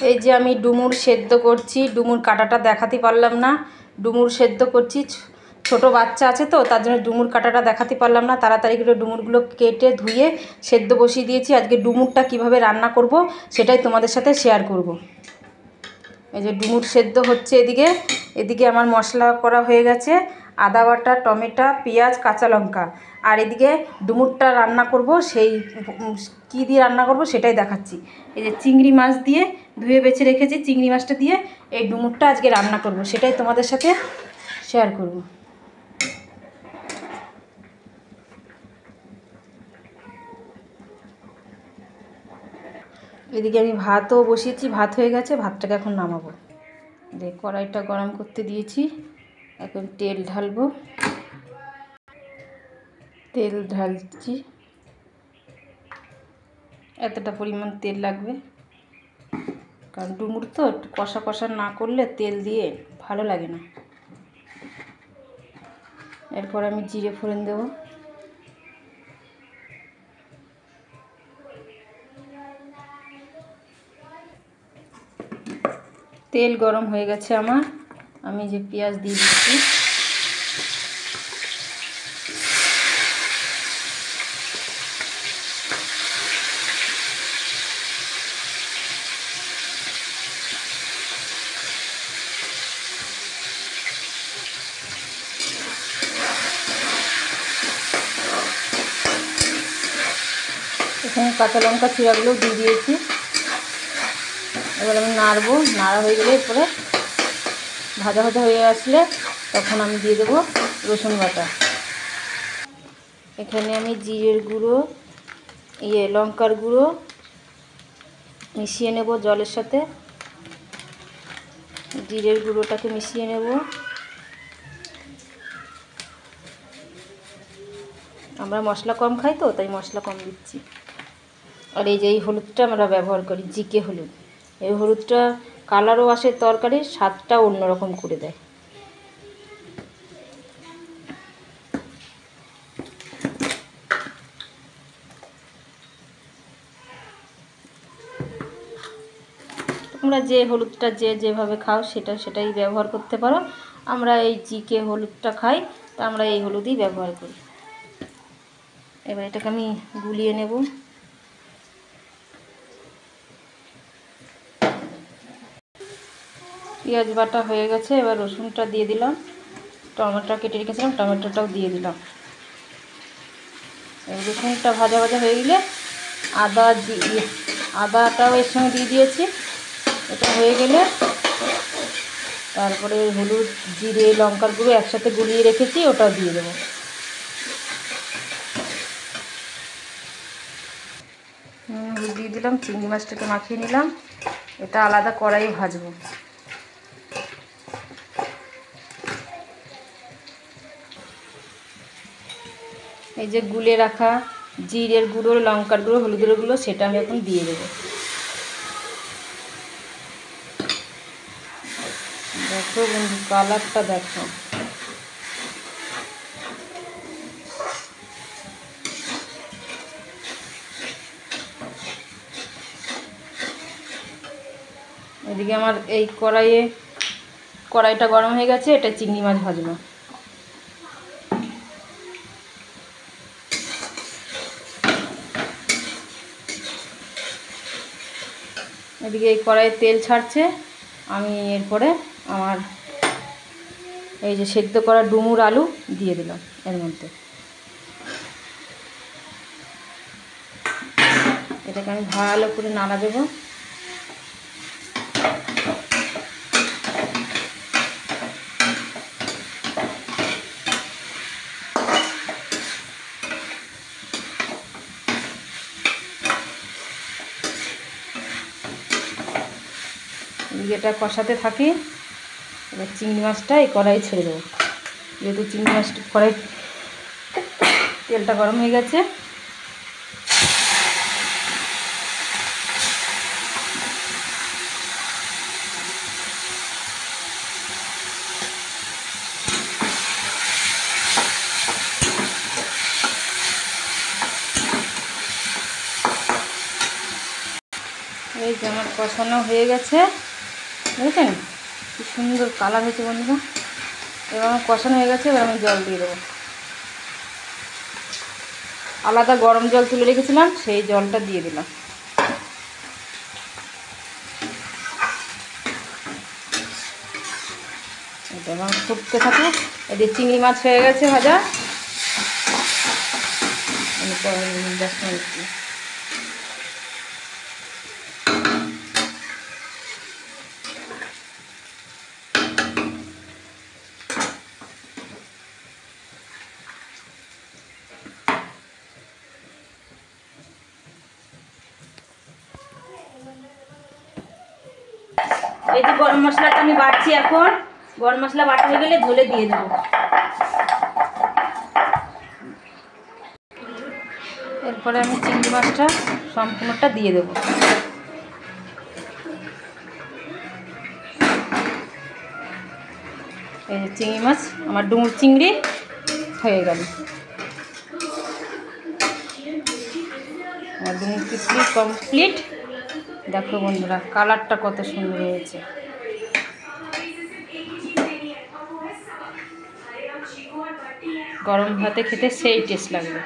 এই যে আমি ডুমুর সেদ্ধ করছি, ডুমুর কাটাটা দেখাতে পারলাম না। ডুমুর সেদ্ধ করছি, ছোট বাচ্চা আছে তো তার জন্য ডুমুর কাটাটা দেখাতে পারলাম না। তাড়াতাড়ি করে ডুমুরগুলো কেটে ধুয়ে সেদ্ধ বসিয়ে দিয়েছি। আজকে ডুমুরটা কিভাবে রান্না করব সেটাই তোমাদের সাথে শেয়ার করব। এই যে ডুমুর সেদ্ধ হচ্ছে, এদিকে আমার মশলা করা হয়ে গেছে, আদা বাটা, টমেটো, পেঁয়াজ, কাঁচা লঙ্কা। আর এদিকে ডুমুরটা রান্না করব, সেই কী দিয়ে রান্না করব সেটাই দেখাচ্ছি। এই যে চিংড়ি মাছ দিয়ে ধুয়ে বেছে রেখেছি, চিংড়ি মাছটা দিয়ে এই ডুমুরটা আজকে রান্না করব, সেটাই তোমাদের সাথে শেয়ার করব। এদিকে আমি ভাতও বসিয়েছি, ভাত হয়ে গেছে, ভাতটাকে এখন নামাবো। দেখ, কড়াইটা গরম করতে দিয়েছি, এখন তেল ঢালবো। তেল ঢালছি, এতটা পরিমাণ তেল লাগবে, কারণ ডুমুর তো একটু কষা কষা না করলে তেল দিয়ে ভালো লাগে না। এরপর আমি জিরে ফোড়ন দেব। তেল গরম হয়ে গেছে আমার, আমি যে পেঁয়াজ দিয়ে দিচ্ছি। এখানে কাঁচা লঙ্কা চিরাগুলোও দিয়ে দিয়েছি। এবার আমি নাড়বো, নাড়া হয়ে গেলে এরপরে ভাজা ভাজা হয়ে আসলে তখন আমি দিয়ে দেবো রসুন বাটা। এখানে আমি জিরের গুঁড়ো, লঙ্কার গুঁড়ো মিশিয়ে নেব জলের সাথে। জিরের গুঁড়োটাকে মিশিয়ে নেব। আমরা মশলা কম খাই তো, তাই মশলা কম দিচ্ছি। আর এই যে এই হলুদটা আমরা ব্যবহার করি, জিকে হলুদ। এই হলুদটা কালারও আসে, তরকারির স্বাদটা অন্যরকম করে দেয়। তোমরা যে হলুদটা যেভাবে খাও সেটাই ব্যবহার করতে পারো। আমরা এই জিকে হলুদটা খাই, তা আমরা এই হলুদই ব্যবহার করি। এবার এটাকে আমি গুলিয়ে নেব। পেঁয়াজ বাটা হয়ে গেছে, এবার রসুনটা দিয়ে দিলাম, টমেটো কেটে রেখেছিলাম টমেটোটাও দিয়ে দিলাম। এবার রসুনটা ভাজা ভাজা হয়ে গেলে আদাটাও এর সঙ্গে দিয়ে দিয়েছি। এটা হয়ে গেলে তারপরে হলুদ, জিরে, লঙ্কার গুঁড়ো একসাথে গুলিয়ে রেখেছি, ওটাও দিয়ে দেবো। হলুদ দিয়ে দিলাম, চিংড়ি মাছটাকে মাখিয়ে নিলাম। এটা আলাদা কড়াই ভাজবো। এই যে গুলে রাখা জিরের গুঁড়ো, লঙ্কার গুঁড়ো, হলুদের গুঁড়ো, সেটা আমি এখন দিয়ে দেবো। দেখো বন্ধু, কালারটা দেখো। এদিকে আমার এই কড়াইটা গরম হয়ে গেছে, এটা চিংড়ি মাছ ভাজবো। এদিকে এই কড়াইয়ে তেল ছাড়ছে, আমি এরপরে আমার এই যে সেদ্ধ করা ডুমুর আলু দিয়ে দিলাম এর মধ্যে। এটাকে আমি ভালো করে নাড়া দেবো। এটা কষাতে থাকি। এবার চিংড়ি মাছটা এই কড়াই ছেড়ে দেবো। যেহেতু চিংড়ি মাছটা কড়াই তেলটা গরম হয়ে গেছে, এই যে আমার কষানো হয়ে গেছে, বুঝেছেন কি সুন্দর কালার হয়েছে বন্ধুরা। এবার আমার কষানো হয়ে গেছে, এবার আমি জল দিয়ে দেবো। আলাদা গরম জল তুলে রেখেছিলাম, সেই জলটা দিয়ে দিলাম। এটা এবার ফুটতে থাকুক। এদের চিংড়ি মাছ হয়ে গেছে ভাজা। এই যে গরম মশলাটা আমি বাটছি এখন। গরম মশলা বাটা হয়ে গেলে ঝোলে দিয়ে দেবো। এরপরে আমি চিংড়ি মাছটা সম্পূর্ণটা দিয়ে দেবো। এই যে চিংড়ি মাছ, আমার ডুমুর চিংড়ি হয়ে গেল। আমার ডুমুর চিংড়ি কমপ্লিট। দেখো বন্ধুরা কালারটা কত সুন্দর হয়েছে। গরম ভাতে খেতে সেই টেস্ট লাগবে।